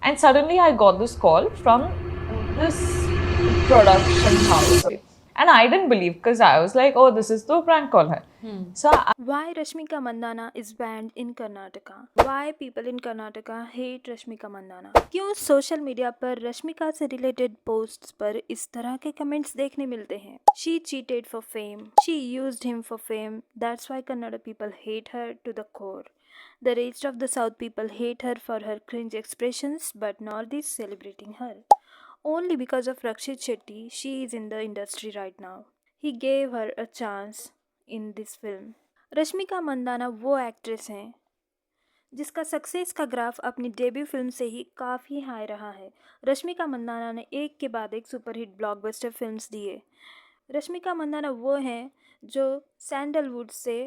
And suddenly I got this call from this production house. And I didn't believe, because I was like, oh, this is the prank call hai. So Why Rashmika Mandana is banned in Karnataka? Why people in Karnataka hate Rashmika Mandana? क्यों social media पर रश्मिका से related posts पर इस तरह के comments देखने मिलते हैं? She cheated for fame. She used him for fame. That's why Kannada people hate her to the core. The rest of the South people hate her for her cringe expressions, but North is celebrating her. Only because of Rakshit Shetty, she is in the industry right now. He gave her a chance in this film. Rashmika Mandanna वो actress हैं जिसका success का graph अपनी debut film से ही काफ़ी high रहा है। रश्मिका मंदाना ने एक के बाद एक सुपरहिट ब्लॉकबस्टर फिल्म्स दिए। रश्मिका मंदाना वो हैं जो सैंडलवुड से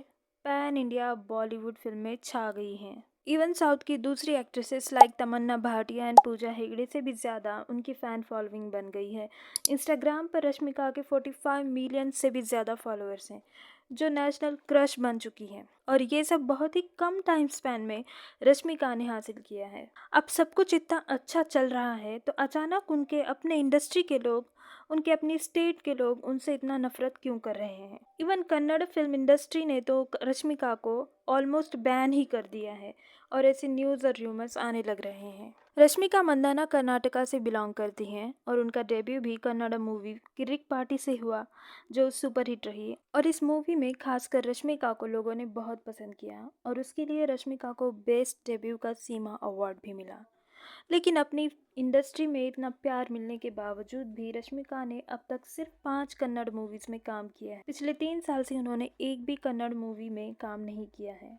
पैन इंडिया बॉलीवुड फिल्म में छा गई हैं। इवन साउथ की दूसरी actresses like Tamannaah Bhatia and Pooja Hegde से भी ज़्यादा उनकी फ़ैन फॉलोइंग बन गई है। इंस्टाग्राम पर रश्मिका के 45 मिलियन से भी ज़्यादा फॉलोअर्स हैं, जो नेशनल क्रश बन चुकी हैं, और ये सब बहुत ही कम टाइम स्पैन में रश्मिका ने हासिल किया है। अब सब कुछ इतना अच्छा चल रहा है तो अचानक उनके अपने इंडस्ट्री के लोग, उनके अपनी स्टेट के लोग उनसे इतना नफरत क्यों कर रहे हैं? इवन कन्नड़ फिल्म इंडस्ट्री ने तो रश्मिका को ऑलमोस्ट बैन ही कर दिया है और ऐसे न्यूज़ और र्यूमर्स आने लग रहे हैं। रश्मिका मंदाना कर्नाटका से बिलोंग करती हैं और उनका डेब्यू भी कन्नड़ मूवी किरिक पार्टी से हुआ, जो सुपरहिट रही। और इस मूवी में खासकर रश्मिका को लोगों ने बहुत पसंद किया और उसके लिए रश्मिका को बेस्ट डेब्यू का सीमा अवार्ड भी मिला। लेकिन अपनी इंडस्ट्री में इतना प्यार मिलने के बावजूद भी रश्मिका ने अब तक सिर्फ 5 कन्नड़ मूवीज में काम किया है। पिछले 3 साल से उन्होंने एक भी कन्नड़ मूवी में काम नहीं किया है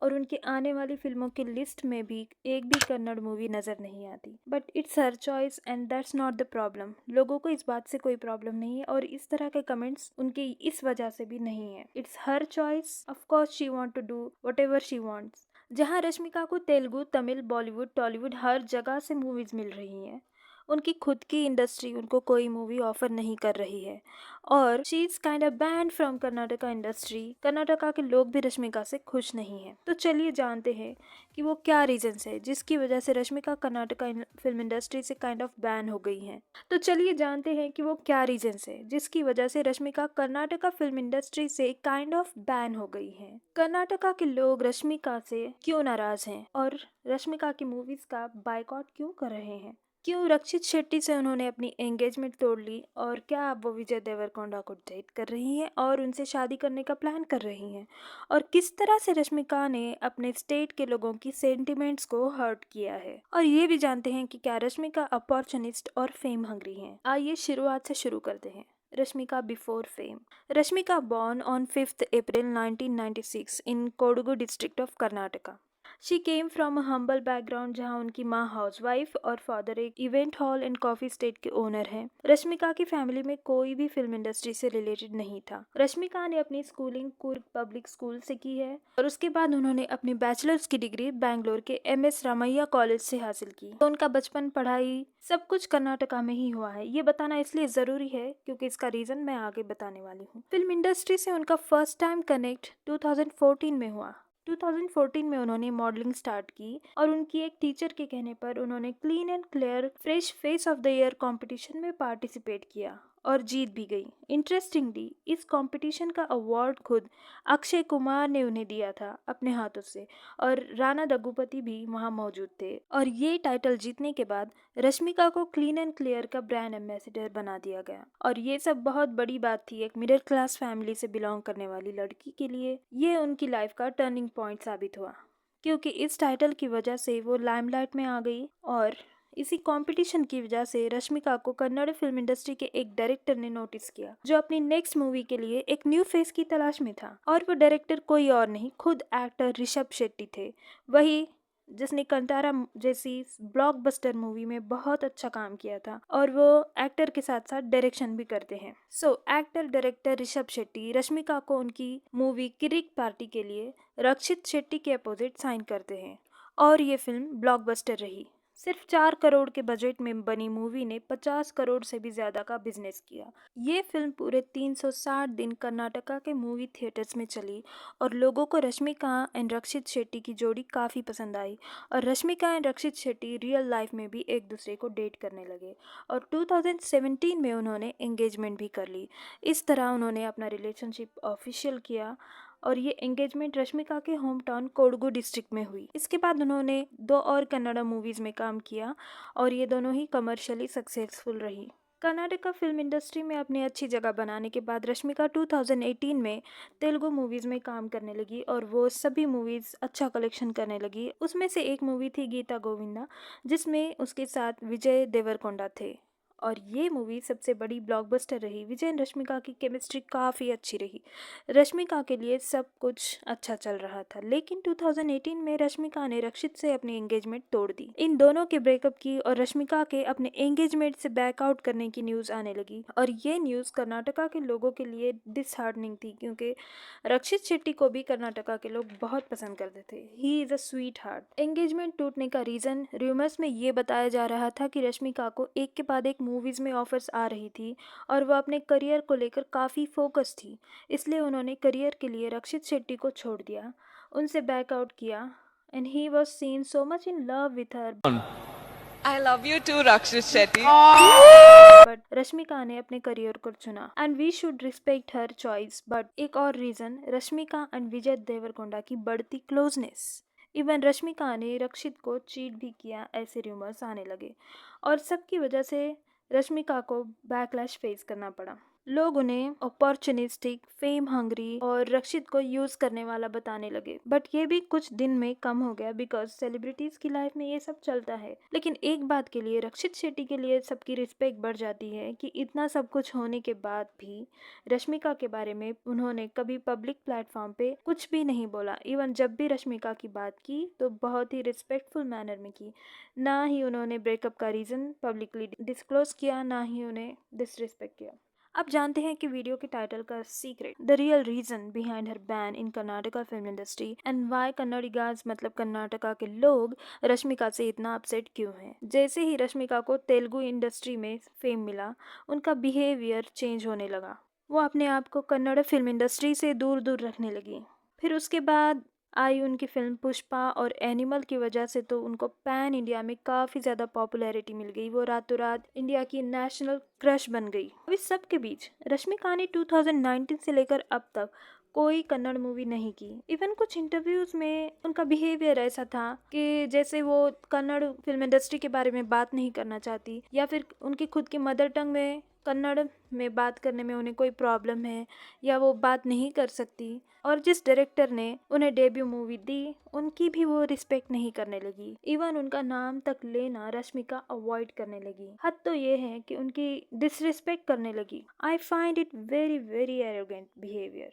और उनके आने वाली फिल्मों की लिस्ट में भी एक भी कन्नड़ मूवी नज़र नहीं आती। But it's her choice and that's not the problem. लोगों को इस बात से कोई प्रॉब्लम नहीं है और इस तरह के कमेंट्स उनके इस वजह से भी नहीं है। It's her choice. Of course she want to do whatever she wants. जहां रश्मिका को तेलुगु, तमिल, बॉलीवुड, टॉलीवुड हर जगह से मूवीज मिल रही हैं, उनकी खुद की इंडस्ट्री उनको कोई मूवी ऑफर नहीं कर रही है और she is kind of banned from Karnataka industry. Karnataka के लोग भी रश्मिका से खुश नहीं हैं। तो चलिए जानते हैं कि वो क्या रीजंस है जिसकी वजह से रश्मिका कर्नाटका फिल्म इंडस्ट्री से काइंड ऑफ बैन हो गई हैं। तो चलिए जानते हैं कि वो क्या रीजंस है जिसकी वजह से रश्मिका कर्नाटका फिल्म इंडस्ट्री से काइंड ऑफ बैन हो गई हैं। कर्नाटका के लोग रश्मिका से क्यों नाराज हैं और रश्मिका की मूवीज का बायकॉट क्यों कर रहे हैं? क्यों रक्षित शेट्टी से उन्होंने अपनी एंगेजमेंट तोड़ ली और क्या अब वो विजय देवरकोंडा को डेट कर रही हैं और उनसे शादी करने का प्लान कर रही हैं? और किस तरह से रश्मिका ने अपने स्टेट के लोगों की सेंटिमेंट्स को हर्ट किया है? और ये भी जानते हैं कि क्या रश्मिका अपॉर्चुनिस्ट और फेम हंग्री हैं। आइए शुरुआत से शुरू करते हैं। Rashmika before fame. Rashmika born on 5th April 1996 in Kodagu district of Karnataka. She came from a humble background जहां उनकी माँ हाउसवाइफ और फादर एक event hall and coffee state के ओनर हैं। रश्मिका की फैमिली में कोई भी फिल्म इंडस्ट्री से रिलेटेड नहीं था। रश्मिका ने अपनी स्कूलिंग कुर्ग पब्लिक स्कूल से की है और उसके बाद उन्होंने अपनी बैचलर्स की डिग्री बैंगलोर के MS रामैया कॉलेज से हासिल की। तो उनका बचपन, पढ़ाई सब कुछ कर्नाटका में ही हुआ है। ये बताना इसलिए जरूरी है क्योंकि इसका रीजन मैं आगे बताने वाली हूँ। फिल्म इंडस्ट्री से उनका फर्स्ट टाइम कनेक्ट 2014 में हुआ। 2014 में उन्होंने मॉडलिंग स्टार्ट की और उनकी एक टीचर के कहने पर उन्होंने clean and clear fresh face of the year competition में पार्टिसिपेट किया और जीत भी गई। इंटरेस्टिंगली इस कंपटीशन का अवार्ड खुद अक्षय कुमार ने उन्हें दिया था अपने हाथों से और राणा दग्गुपति भी वहां मौजूद थे। और ये टाइटल जीतने के बाद रश्मिका को क्लीन एंड क्लियर का ब्रांड एम्बेसडर बना दिया गया और ये सब बहुत बड़ी बात थी एक मिडिल क्लास फैमिली से बिलोंग करने वाली लड़की के लिए। ये उनकी लाइफ का टर्निंग पॉइंट साबित हुआ क्योंकि इस टाइटल की वजह से वो लाइमलाइट में आ गई और इसी कंपटीशन की वजह से रश्मिका को कन्नड़ फिल्म इंडस्ट्री के एक डायरेक्टर ने नोटिस किया जो अपनी नेक्स्ट मूवी के लिए एक न्यू फेस की तलाश में था। और वो डायरेक्टर कोई और नहीं, खुद एक्टर ऋषभ शेट्टी थे, वही जिसने कंतारा जैसी ब्लॉकबस्टर मूवी में बहुत अच्छा काम किया था और वो एक्टर के साथ साथ डायरेक्शन भी करते हैं। So actor director Rishabh Shetty Rashmika को उनकी मूवी किरिक पार्टी के लिए रक्षित शेट्टी के अपोजिट साइन करते हैं और ये फिल्म ब्लॉकबस्टर रही। सिर्फ 4 करोड़ के बजट में बनी मूवी ने 50 करोड़ से भी ज़्यादा का बिजनेस किया। ये फिल्म पूरे 360 दिन कर्नाटका के मूवी थिएटर्स में चली और लोगों को रश्मिका एंड रक्षित शेट्टी की जोड़ी काफ़ी पसंद आई और Rashmika and Rakshit Shetty real life में भी एक दूसरे को डेट करने लगे और 2017 में उन्होंने एंगेजमेंट भी कर ली। इस तरह उन्होंने अपना रिलेशनशिप ऑफिशियल किया और ये एंगेजमेंट रश्मिका के होम टाउन कोडगु डिस्ट्रिक्ट में हुई। इसके बाद उन्होंने 2 और कन्नड़ा मूवीज़ में काम किया और ये दोनों ही कमर्शियली सक्सेसफुल रही। कर्नाटका फिल्म इंडस्ट्री में अपनी अच्छी जगह बनाने के बाद रश्मिका 2018 में तेलुगु मूवीज़ में काम करने लगी और वो सभी मूवीज़ अच्छा कलेक्शन करने लगी। उसमें से एक मूवी थी गीता गोविंदा, जिसमें उसके साथ विजय देवरकोंडा थे और ये मूवी सबसे बड़ी ब्लॉकबस्टर रही। विजय एंड रश्मिका की केमिस्ट्री काफ़ी अच्छी रही। रश्मिका के लिए सब कुछ अच्छा चल रहा था, लेकिन 2018 में रश्मिका ने रक्षित से अपनी एंगेजमेंट तोड़ दी। इन दोनों के ब्रेकअप की और रश्मिका के अपने एंगेजमेंट से बैकआउट करने की न्यूज़ आने लगी और ये न्यूज़ कर्नाटका के लोगों के लिए डिसहार्डनिंग थी, क्योंकि रक्षित शेट्टी को भी कर्नाटका के लोग बहुत पसंद करते थे। He is a sweet heart. Engagement टूटने का रीज़न रूमर्स में ये बताया जा रहा था कि रश्मिका को एक के बाद एक मूवीज़ में ऑफर्स आ रही थी और वह अपने करियर को लेकर काफ़ी फोकस थी, इसलिए उन्होंने करियर के लिए रक्षित शेट्टी को छोड़ दिया, उनसे बैकआउट किया and he was seen so much in love with her. I love you too, Rakshit Shetty. But Rashmika ने अपने करियर को चुना and we should respect her choice. But एक और रीज़न रश्मिका एंड विजय देवरकोंडा की बढ़ती क्लोजनेस। इवन रश्मिका ने रक्षित को चीट भी किया, ऐसे रूमर्स आने लगे और सबकी वजह से रश्मिका को बैकलैश फेस करना पड़ा। लोग उन्हें अपॉर्चुनिस्टिक, फेम हंग्री और रक्षित को यूज़ करने वाला बताने लगे, बट ये भी कुछ दिन में कम हो गया बिकॉज सेलिब्रिटीज़ की लाइफ में ये सब चलता है। लेकिन एक बात के लिए रक्षित शेट्टी के लिए सबकी रिस्पेक्ट बढ़ जाती है कि इतना सब कुछ होने के बाद भी रश्मिका के बारे में उन्होंने कभी पब्लिक प्लेटफॉर्म पे कुछ भी नहीं बोला। इवन जब भी रश्मिका की बात की तो बहुत ही रिस्पेक्टफुल मैनर में की। ना ही उन्होंने ब्रेकअप का रीज़न पब्लिकली डिस्क्लोज किया, ना ही उन्हें डिसरिस्पेक्ट किया। अब जानते हैं कि वीडियो के टाइटल का secret, the real reason behind हर ban in Karnataka film industry and why Kannadigas मतलब कर्नाटका के लोग रश्मिका से इतना अपसेट क्यों हैं। जैसे ही रश्मिका को तेलुगु इंडस्ट्री में फेम मिला, उनका बिहेवियर चेंज होने लगा। वो अपने आप को कन्नड़ फिल्म इंडस्ट्री से दूर दूर रखने लगी। फिर उसके बाद आई उनकी फिल्म पुष्पा और एनिमल की वजह से तो उनको पैन इंडिया में काफ़ी ज़्यादा पॉपुलैरिटी मिल गई। वो रातों रात इंडिया की नेशनल क्रश बन गई। अब इस सब के बीच रश्मिका ने 2019 से लेकर अब तक कोई कन्नड़ मूवी नहीं की। इवन कुछ इंटरव्यूज़ में उनका बिहेवियर ऐसा था कि जैसे वो कन्नड़ फिल्म इंडस्ट्री के बारे में बात नहीं करना चाहती, या फिर उनकी खुद की मदर टंग में कन्नड़ में बात करने में उन्हें कोई प्रॉब्लम है या वो बात नहीं कर सकती। और जिस डायरेक्टर ने उन्हें डेब्यू मूवी दी, उनकी भी वो रिस्पेक्ट नहीं करने लगी। इवन उनका नाम तक लेना रश्मिका अवॉइड करने लगी। हद तो ये है कि उनकी डिसरिस्पेक्ट करने लगी। I find it very very arrogant behaviour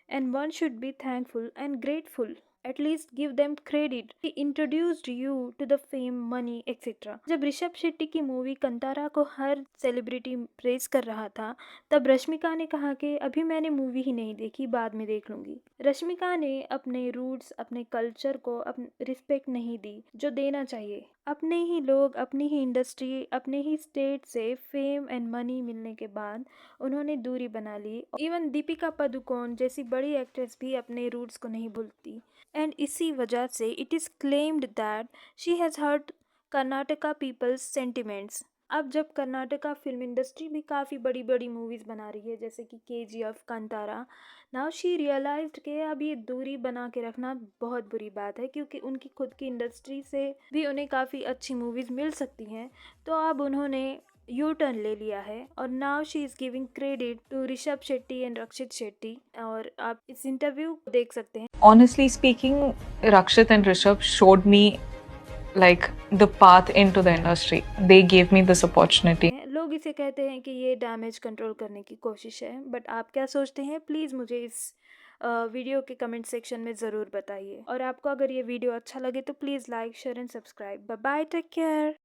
and one should be thankful and grateful. At least give them credit. He introduced you to the fame, money, etc. जब ऋषभ शेट्टी की मूवी कंतारा को हर सेलिब्रिटी प्रेज कर रहा था, तब रश्मिका ने कहा कि अभी मैंने मूवी ही नहीं देखी, बाद में देख लूंगी। रश्मिका ने अपने रूट्स, अपने कल्चर को रिस्पेक्ट नहीं दी जो देना चाहिए। अपने ही लोग, अपनी ही इंडस्ट्री, अपने ही स्टेट से फेम एंड मनी मिलने के बाद उन्होंने दूरी बना ली। इवन दीपिका पादुकोण जैसी बड़ी एक्ट्रेस भी अपने रूट्स को नहीं भूलती एंड इसी वजह से it is claimed that she has hurt Karnataka people's sentiments. अब जब कर्नाटका फिल्म इंडस्ट्री भी काफ़ी बड़ी बड़ी मूवीज़ बना रही है, जैसे कि KGF, Kantara, now she realized कि अब ये दूरी बना के रखना बहुत बुरी बात है, क्योंकि उनकी खुद की इंडस्ट्री से भी उन्हें काफ़ी अच्छी मूवीज़ मिल सकती हैं। तो अब उन्होंने यू टर्न ले लिया है और now she is giving credit to Rishab Shetty and Rakshit Shetty. और आप इस इंटरव्यू को देख सकते हैं। Honestly speaking, Rakshit and Rishabh showed me like the path into the industry. They gave me this opportunity. लोग इसे कहते हैं कि ये डैमेज कंट्रोल करने की कोशिश है, बट आप क्या सोचते हैं प्लीज़ मुझे इस वीडियो के कमेंट सेक्शन में ज़रूर बताइए। और आपको अगर ये वीडियो अच्छा लगे तो please like, share and subscribe. Bye bye, take care.